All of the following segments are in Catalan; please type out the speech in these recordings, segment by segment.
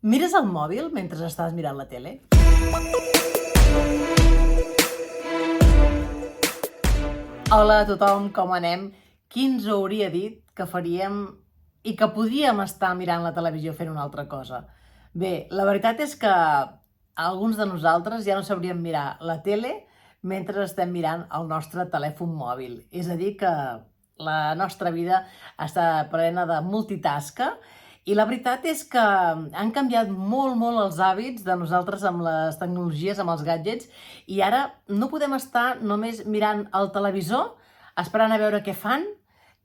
Mires el mòbil mentre estàs mirant la tele? Hola a tothom, com anem? Qui ens ho hauria dit que faríem i que podríem estar mirant la televisió fent una altra cosa? Bé, la veritat és que alguns de nosaltres ja no sabríem mirar la tele mentre estem mirant el nostre telèfon mòbil. És a dir, que la nostra vida està plena de multitasca i la veritat és que han canviat molt els hàbits de nosaltres amb les tecnologies, amb els gadgets, i ara no podem estar només mirant el televisor, esperant a veure què fan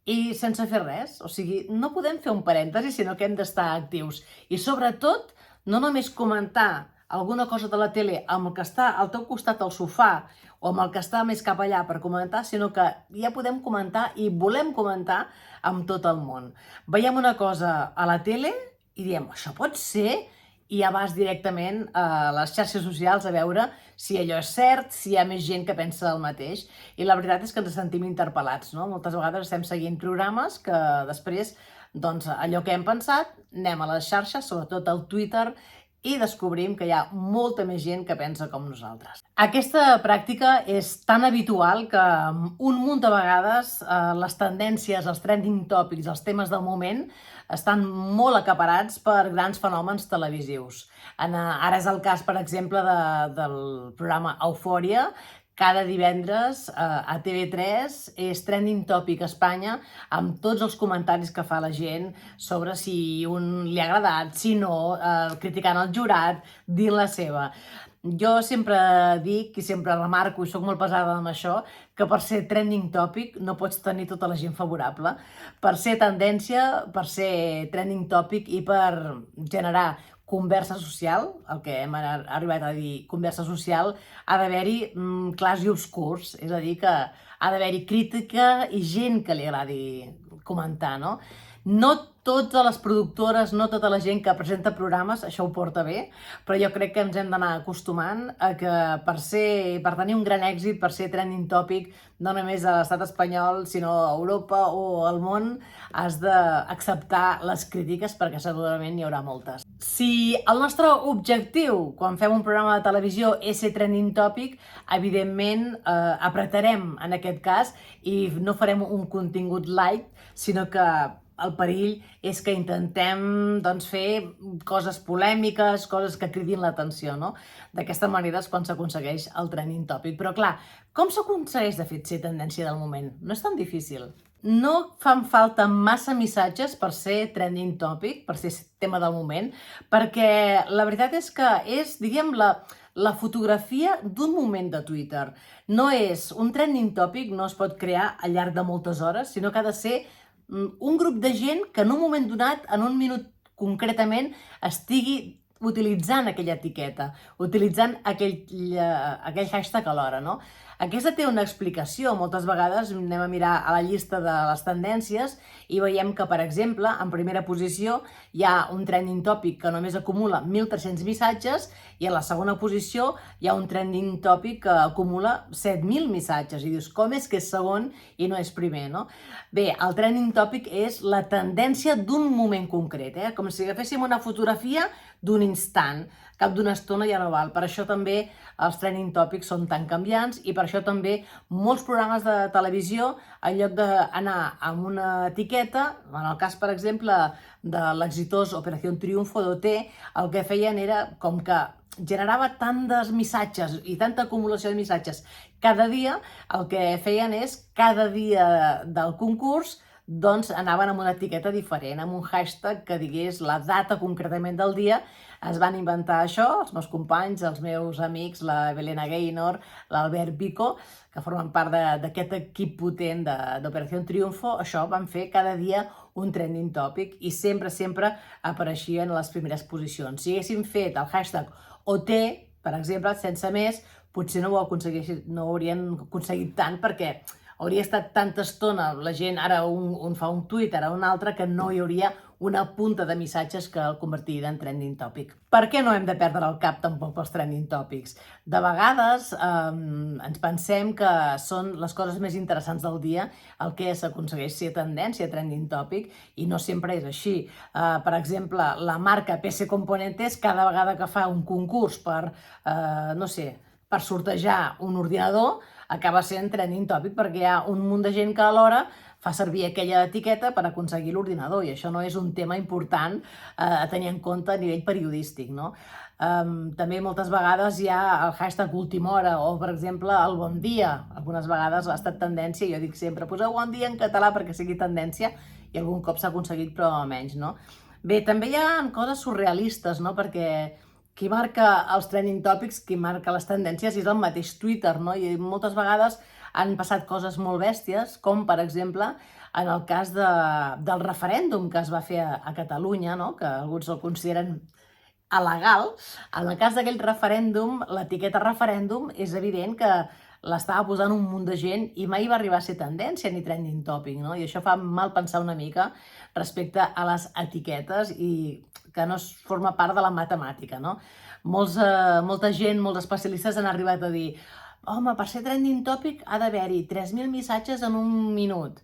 i sense fer res. O sigui, no podem fer un parèntesi, sinó que hem d'estar actius. I sobretot, no només comentar alguna cosa de la tele amb el que està al teu costat al sofà o amb el que està més cap allà per comentar, sinó que ja podem comentar i volem comentar amb tot el món. Veiem una cosa a la tele i diem, això pot ser? I ja vas directament a les xarxes socials a veure si allò és cert, si hi ha més gent que pensa el mateix. I la veritat és que ens sentim interpel·lats, no? Moltes vegades estem seguint programes que després, doncs, allò que hem pensat, anem a les xarxes, sobretot al Twitter, i descobrim que hi ha molta més gent que pensa com nosaltres. Aquesta pràctica és tan habitual que un munt de vegades les tendències, els trending topics, els temes del moment estan molt acaparats per grans fenòmens televisius. Ara és el cas, per exemple, del programa Eufòria. Cada divendres a TV3 és trending topic a Espanya amb tots els comentaris que fa la gent sobre si un li ha agradat, si no, criticant el jurat, dient la seva. Jo sempre dic i sempre remarco, i soc molt pesada amb això, que per ser trending topic no pots tenir tota la gent favorable. Per ser tendència, per ser trending topic i per generar conversa social, el que hem arribat a dir conversa social, ha d'haver-hi clars i obscurs, és a dir, que ha d'haver-hi crítica i gent que li agradi comentar, no? No totes les productores, no tota la gent que presenta programes això ho porta bé, però jo crec que ens hem d'anar acostumant a que per tenir un gran èxit, per ser trending topic, no només a l'estat espanyol, sinó a Europa o al món, has d'acceptar les crítiques perquè segurament n'hi haurà moltes. Si el nostre objectiu quan fem un programa de televisió és ser trending topic, evidentment apretarem en aquest cas i no farem un contingut light, sinó que el perill és que intentem fer coses polèmiques, coses que cridin l'atenció, no? D'aquesta manera és quan s'aconsegueix el trending topic. Però clar, com s'aconsegueix de fet ser tendència del moment? No és tan difícil. No fan falta massa missatges per ser trending topic, per ser tema del moment, perquè la veritat és que és, diguem, la fotografia d'un moment de Twitter. No és un trending topic, no es pot crear al llarg de moltes hores, sinó que ha de ser un grup de gent que en un moment donat, en un minut concretament, estigui utilitzant aquella etiqueta, utilitzant aquell hashtag alhora, no? Aquesta té una explicació. Moltes vegades anem a mirar a la llista de les tendències i veiem que, per exemple, en primera posició hi ha un trending topic que només acumula 1.300 missatges i en la segona posició hi ha un trending topic que acumula 7.000 missatges. I dius, com és que és segon i no és primer, no? Bé, el trending topic és la tendència d'un moment concret, com si agaféssim una fotografia d'un instant, cap d'una estona ja no val. Per això també els trending topics són tan canviants i per això també molts programes de televisió, en lloc d'anar amb una etiqueta, en el cas, per exemple, de l'exitós Operació Triunfo d'OT, el que feien era com que generava tants missatges i tanta acumulació de missatges cada dia, el que feien és, cada dia del concurs, doncs anaven amb una etiqueta diferent, amb un hashtag que digués la data concretament del dia. Es van inventar això, els meus companys, els meus amics, la Belena Gaynor, l'Albert Vico, que formen part d'aquest equip potent d'Operació Triunfo. Això van fer cada dia un trending topic i sempre apareixien a les primeres posicions. Si haguéssim fet el hashtag OT, per exemple, sense més, potser no ho haurien aconseguit tant, perquè hauria estat tanta estona la gent, ara un fa un tuit, ara un altre, que no hi hauria una punta de missatges que el convertirà en trending topic. Per què no hem de perdre el cap tampoc pels trending topics? De vegades ens pensem que són les coses més interessants del dia el que s'aconsegueix ser tendència, trending topic, i no sempre és així. Per exemple, la marca PC Componentes cada vegada que fa un concurs per, no sé, per sortejar un ordinador, acaba sent trending topic perquè hi ha un munt de gent que alhora fa servir aquella etiqueta per aconseguir l'ordinador, i això no és un tema important a tenir en compte a nivell periodístic, no? També moltes vegades hi ha el hashtag última hora o, per exemple, el bon dia. Algunes vegades ha estat tendència, jo dic sempre, poseu bon dia en català perquè sigui tendència, i algun cop s'ha aconseguit, però menys, no? Bé, també hi ha coses surrealistes, no? Perquè qui marca els trending topics, qui marca les tendències és el mateix Twitter, no? I moltes vegades han passat coses molt bèsties, com per exemple en el cas del referèndum que es va fer a Catalunya, no? Que alguns el consideren il·legal. En el cas d'aquell referèndum, l'etiqueta referèndum és evident que l'estava posant un munt de gent i mai va arribar a ser tendència ni trending topic, no? I això fa mal pensar una mica respecte a les etiquetes i que no forma part de la matemàtica, no? Molta gent, molts especialistes han arribat a dir home, per ser trending topic ha d'haver-hi 3.000 missatges en un minut.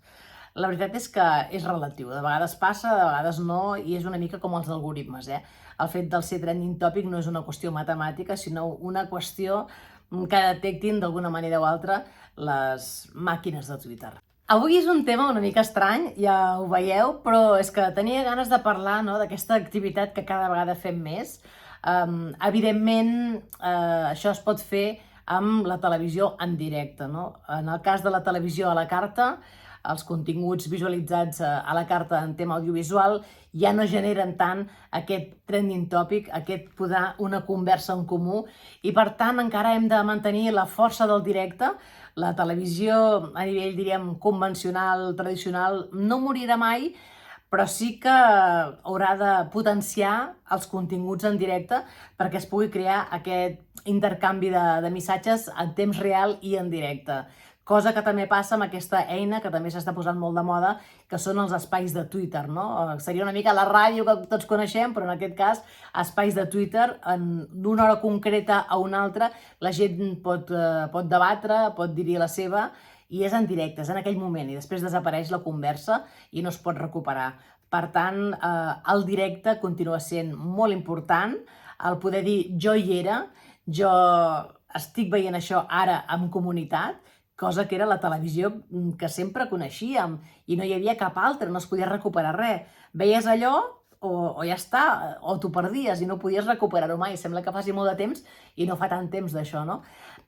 La veritat és que és relatiu, de vegades passa, de vegades no, i és una mica com els algoritmes, eh? El fet de ser trending topic no és una qüestió matemàtica, sinó una qüestió que detectin d'alguna manera o altra les màquines de Twitter. Avui és un tema una mica estrany, ja ho veieu, però és que tenia ganes de parlar, no, d'aquesta activitat que cada vegada fem més. Evidentment, això es pot fer amb la televisió en directe, no? En el cas de la televisió a la carta, els continguts visualitzats a la carta en tema audiovisual ja no generen tant aquest trending topic, aquest posar una conversa en comú, i per tant encara hem de mantenir la força del directe. La televisió a nivell, diríem, convencional, tradicional, no morirà mai, però sí que haurà de potenciar els continguts en directe perquè es pugui crear aquest intercanvi de missatges en temps real i en directe. Cosa que també passa amb aquesta eina que també s'està posant molt de moda, que són els espais de Twitter, no? Seria una mica la ràdio que tots coneixem, però en aquest cas, espais de Twitter, d'una hora concreta a una altra, la gent pot debatre, pot dir-hi la seva, i és en directe, és en aquell moment, i després desapareix la conversa i no es pot recuperar. Per tant, el directe continua sent molt important, el poder dir jo hi era, jo estic veient això ara en comunitat, cosa que era la televisió que sempre coneixíem i no hi havia cap altra, no es podia recuperar res. Veies allò o ja està, o t'ho perdies i no podies recuperar-ho mai. Sembla que faci molt de temps i no fa tant temps d'això, no?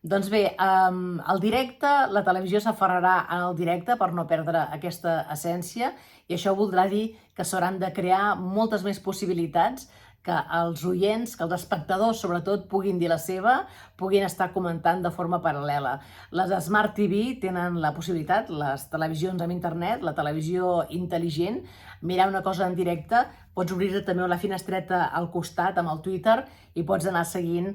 Doncs bé, el directe, la televisió s'aferrarà en el directe per no perdre aquesta essència, i això voldrà dir que s'hauran de crear moltes més possibilitats que els oients, que els espectadors sobretot puguin dir la seva, puguin estar comentant de forma paral·lela. Les Smart TV tenen la possibilitat, les televisions amb internet, la televisió intel·ligent, mirar una cosa en directe, pots obrir també la finestreta al costat amb el Twitter i pots anar seguint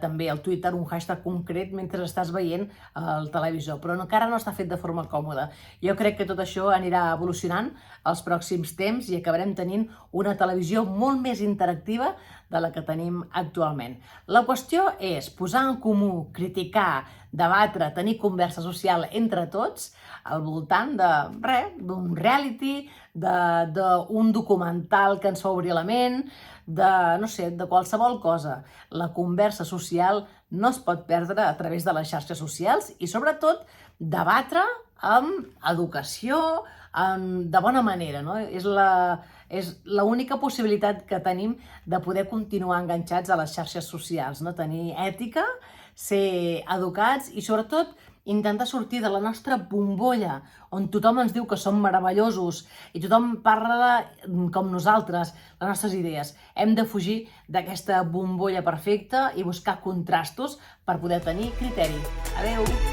també el Twitter, un hashtag concret, mentre estàs veient el televisor, però encara no està fet de forma còmoda. Jo crec que tot això anirà evolucionant els pròxims temps i acabarem tenint una televisió molt més interactiva de la que tenim actualment. La qüestió és posar en comú, criticar, debatre, tenir conversa social entre tots al voltant d'un reality, d'un documental que ens fa obrir la ment, no sé, de qualsevol cosa. La conversa social no es pot perdre a través de les xarxes socials i, sobretot, debatre amb educació, de bona manera, no? És l'única possibilitat que tenim de poder continuar enganxats a les xarxes socials, no? Tenir ètica, ser educats i, sobretot, intentar sortir de la nostra bombolla, on tothom ens diu que som meravellosos i tothom parla com nosaltres, les nostres idees. Hem de fugir d'aquesta bombolla perfecta i buscar contrastos per poder tenir criteri. Adéu!